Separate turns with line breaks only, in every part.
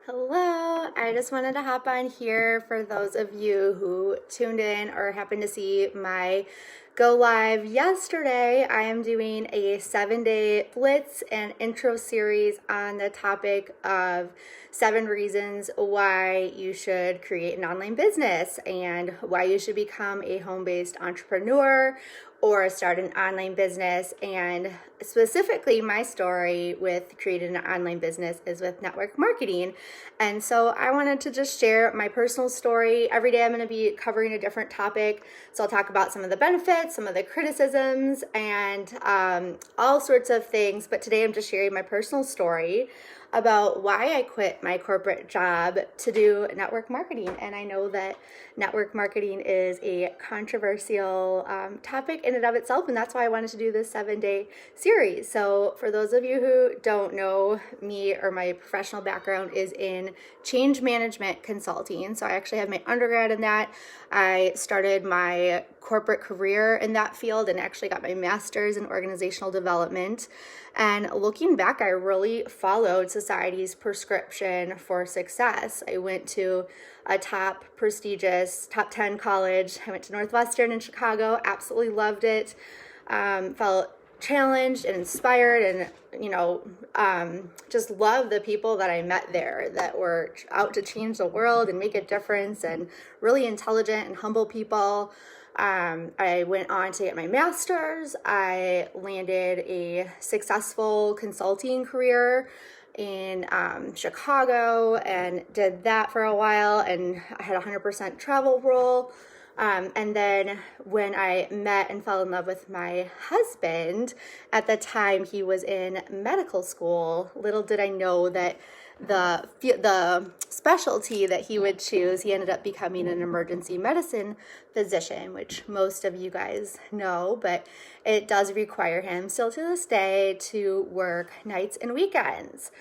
Hello, I just wanted to hop on here for those of you who tuned in or happened to see my go live yesterday. I am doing a 7-day blitz and intro series on the topic of 7 reasons why you should create an online business and why you should become a home-based entrepreneur or start an online business. And specifically, my story with creating an online business is with network marketing. And so I wanted to just share my personal story. Every day I'm going to be covering a different topic. So I'll talk about some of the benefits, some of the criticisms, and all sorts of things. But today I'm just sharing my personal story about why I quit my corporate job to do network marketing. And I know that network marketing is a controversial topic in and of itself, and that's why I wanted to do this 7-day series. So for those of you who don't know me, or my professional background is in change management consulting. So I actually have my undergrad in that. I started my corporate career in that field and actually got my master's in organizational development. And looking back, I really followed society's prescription for success. I went to a top prestigious top 10 college. I went to Northwestern in Chicago, absolutely loved it. Felt challenged and inspired, and just love the people that I met there that were out to change the world and make a difference, and really intelligent and humble people. I went on to get my master's. I landed a successful consulting career in Chicago and did that for a while, and I had a 100% travel role. And then when I met and fell in love with my husband, at the time he was in medical school, little did I know that the specialty that he would choose, he ended up becoming an emergency medicine physician, which most of you guys know, but it does require him still to this day to work nights and weekends.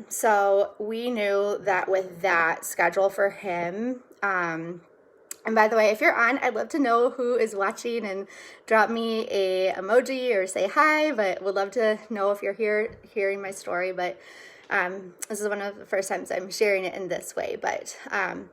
So we knew that with that schedule for him, and by the way, if you're on, I'd love to know who is watching, and drop me a emoji or say hi, but would love to know if you're here hearing my story. But this is one of the first times I'm sharing it in this way. But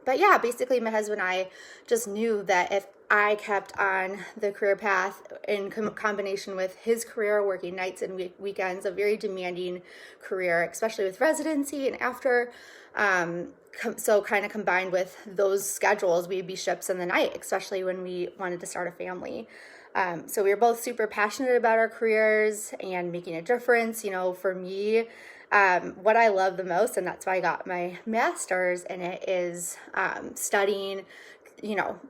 yeah, basically my husband and I just knew that if I kept on the career path in combination with his career, working nights and weekends, a very demanding career, especially with residency and after, so kind of combined with those schedules, we'd be ships in the night, especially when we wanted to start a family. So we were both super passionate about our careers and making a difference. For me, what I love the most, and that's why I got my master's in it, is studying,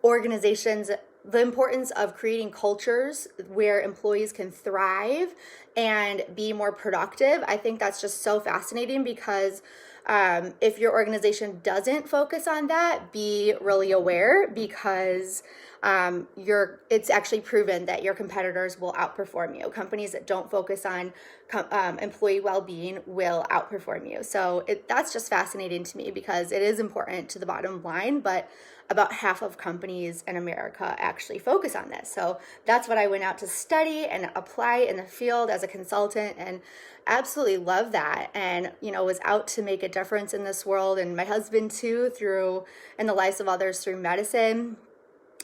organizations, the importance of creating cultures where employees can thrive and be more productive. I think that's just so fascinating because if your organization doesn't focus on that, be really aware, because it's actually proven that your competitors will outperform you. Companies that don't focus on employee well-being will outperform you. So that's just fascinating to me because it is important to the bottom line, but about half of companies in America actually focus on this. So that's what I went out to study and apply in the field as a consultant, and absolutely love that. And, was out to make a difference in this world, and my husband too, in the lives of others through medicine.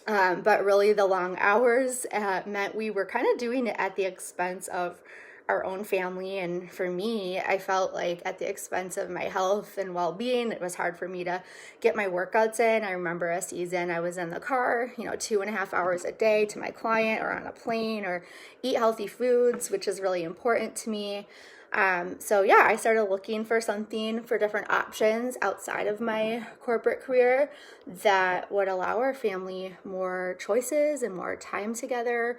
But really the long hours meant we were kind of doing it at the expense of our own family. And for me, I felt like at the expense of my health and well-being, it was hard for me to get my workouts in. I remember a season I was in the car, 2.5 hours a day to my client, or on a plane, or eat healthy foods, which is really important to me. So yeah, I started looking for different options outside of my corporate career that would allow our family more choices and more time together.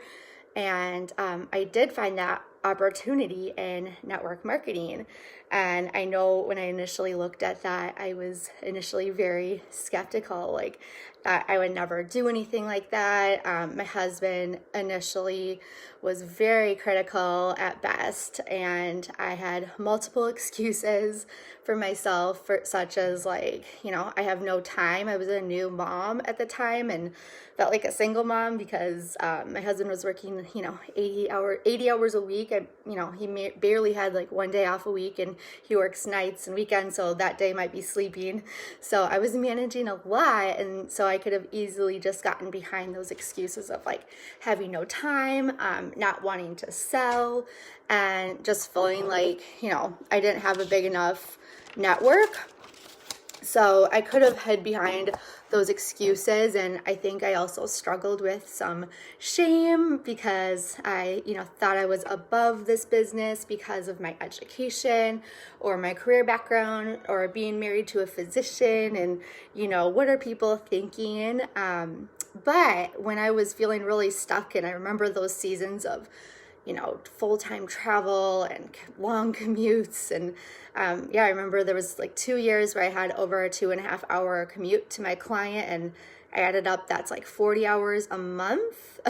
And I did find that opportunity in network marketing. And I know when I initially looked at that, I was initially very skeptical. Like, that I would never do anything like that. My husband initially was very critical at best, and I had multiple excuses for myself, such as like, I have no time. I was a new mom at the time and felt like a single mom because my husband was working, 80 hours a week. He barely had like one day off a week, and he works nights and weekends, so that day might be sleeping. So I was managing a lot, and so I could have easily just gotten behind those excuses of like having no time, not wanting to sell, and just feeling like, I didn't have a big enough network. So I could have hid behind those excuses, and I think I also struggled with some shame because I, thought I was above this business because of my education or my career background or being married to a physician, and, what are people thinking? But when I was feeling really stuck, and I remember those seasons of full-time travel and long commutes. And I remember there was like 2 years where I had over a 2.5 hour commute to my client, and I added up, that's like 40 hours a month,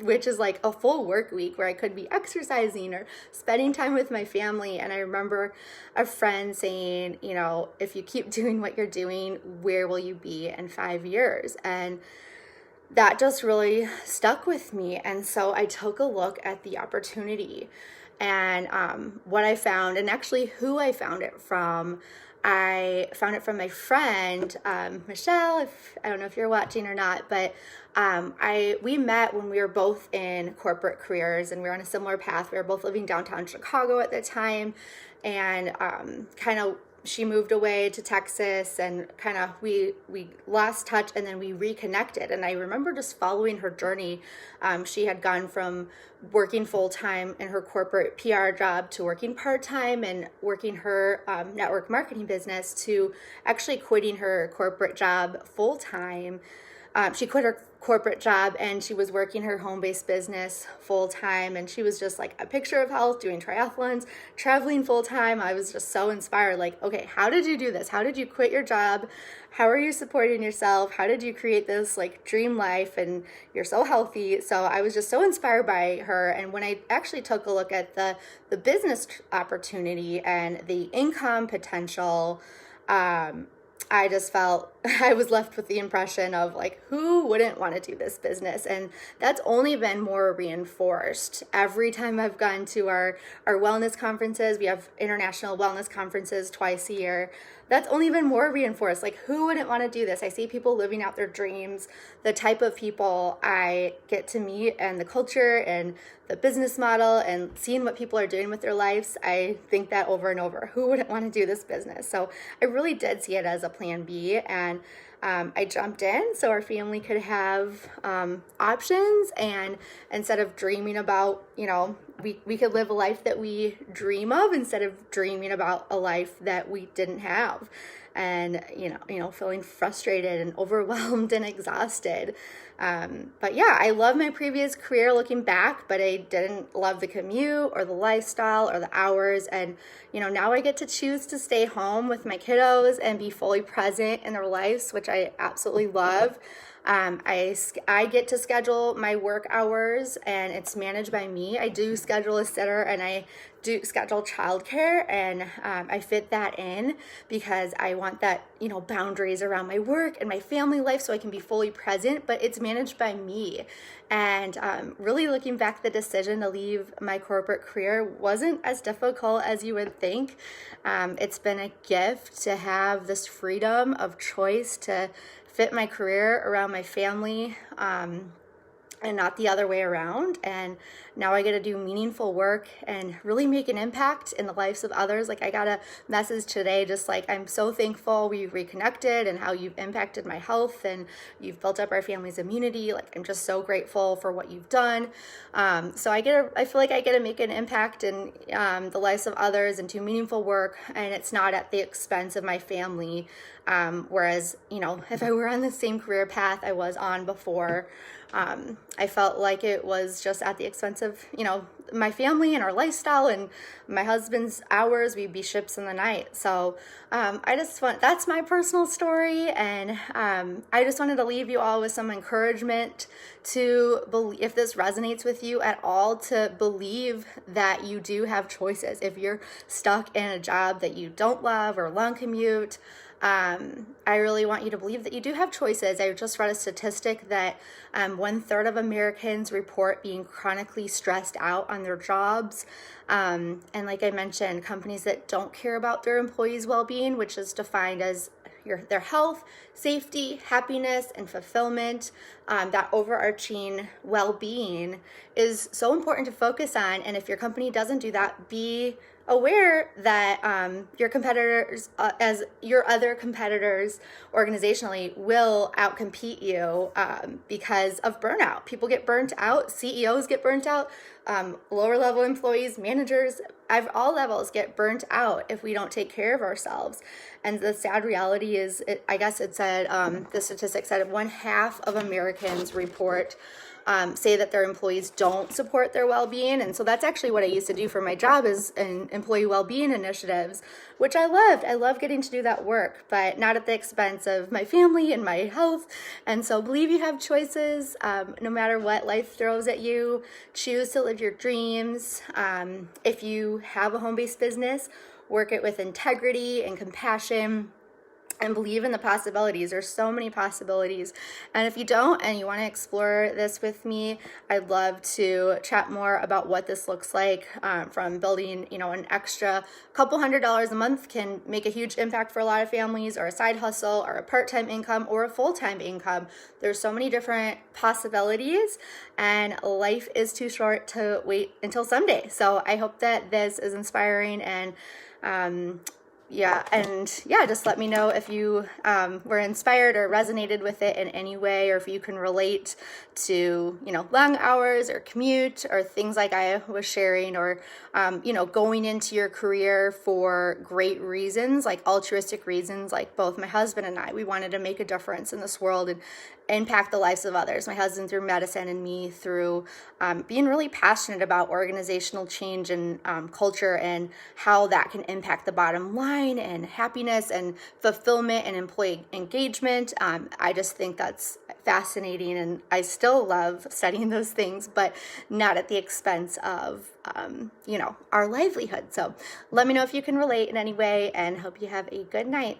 which is like a full work week where I could be exercising or spending time with my family. And I remember a friend saying, if you keep doing what you're doing, where will you be in 5 years? And that just really stuck with me. And so I took a look at the opportunity and what I found, and actually who I found it from. I found it from my friend, Michelle. I don't know if you're watching or not, but we met when we were both in corporate careers, and we were on a similar path. We were both living downtown Chicago at the time, and she moved away to Texas, and we lost touch, and then we reconnected. And I remember just following her journey. She had gone from working full-time in her corporate PR job to working part-time and working her network marketing business to actually quitting her corporate job full-time. She quit her corporate job and she was working her home-based business full-time, and she was just like a picture of health, doing triathlons, traveling full-time. I was just so inspired, like, okay, how did you do this? How did you quit your job? How are you supporting yourself? How did you create this like dream life? And you're so healthy. So I was just so inspired by her. And when I actually took a look at the business opportunity and the income potential, I just felt I was left with the impression of like, who wouldn't want to do this business? And that's only been more reinforced every time I've gone to our wellness conferences. We have international wellness conferences twice a year. That's only been more reinforced. Like, who wouldn't want to do this? I see people living out their dreams, the type of people I get to meet, and the culture and the business model, and seeing what people are doing with their lives. I think that over and over. Who wouldn't want to do this business? So I really did see it as a plan B, and I jumped in so our family could have options, and instead of dreaming about, we could live a life that we dream of instead of dreaming about a life that we didn't have, and feeling frustrated and overwhelmed and exhausted. But yeah, I love my previous career looking back, but I didn't love the commute or the lifestyle or the hours. And, now I get to choose to stay home with my kiddos and be fully present in their lives, which I absolutely love. I get to schedule my work hours, and it's managed by me. I do schedule a sitter, and I do schedule childcare, and I fit that in because I want that, boundaries around my work and my family life so I can be fully present, but it's managed by me. And really looking back, the decision to leave my corporate career wasn't as difficult as you would think. It's been a gift to have this freedom of choice to fit my career around my family, and not the other way around. And now I get to do meaningful work and really make an impact in the lives of others. Like, I got a message today, just like, I'm so thankful we reconnected and how you've impacted my health and you've built up our family's immunity. Like, I'm just so grateful for what you've done. So I feel like I get to make an impact in the lives of others and do meaningful work, and it's not at the expense of my family. Whereas, if I were on the same career path I was on before, I felt like it was just at the expense of, my family and our lifestyle and my husband's hours, we'd be ships in the night. So that's my personal story, and I just wanted to leave you all with some encouragement to believe, if this resonates with you at all, to believe that you do have choices. If you're stuck in a job that you don't love or long commute, I really want you to believe that you do have choices. I just read a statistic that 1/3 of Americans report being chronically stressed out on their jobs. And like I mentioned, companies that don't care about their employees' well-being, which is defined as their health, safety, happiness, and fulfillment, that overarching well-being is so important to focus on. And if your company doesn't do that, be aware that your competitors, as your other competitors organizationally, will outcompete you because of burnout. People get burnt out, CEOs get burnt out, lower level employees, managers, all levels get burnt out if we don't take care of ourselves. And the sad reality is, the statistic said 1/2 of Americans report say that their employees don't support their well-being. And so that's actually what I used to do for my job, is in employee well-being initiatives, which I loved. I love getting to do that work, but not at the expense of my family and my health. And so believe you have choices, no matter what life throws at you. Choose to live your dreams. If you have a home-based business, work it with integrity and compassion, and believe in the possibilities. There's so many possibilities. And if you don't, and you want to explore this with me, I'd love to chat more about what this looks like, from building, an extra couple $100s a month can make a huge impact for a lot of families, or a side hustle, or a part-time income, or a full-time income. There's so many different possibilities, and life is too short to wait until someday. So I hope that this is inspiring, and just let me know if you were inspired or resonated with it in any way, or if you can relate to, long hours or commute or things like I was sharing, or, going into your career for great reasons, like altruistic reasons, like both my husband and I. We wanted to make a difference in this world and impact the lives of others. My husband through medicine, and me through being really passionate about organizational change and culture, and how that can impact the bottom line and happiness and fulfillment and employee engagement. I just think that's fascinating, and I still love studying those things, but not at the expense of our livelihood. So let me know if you can relate in any way, and hope you have a good night.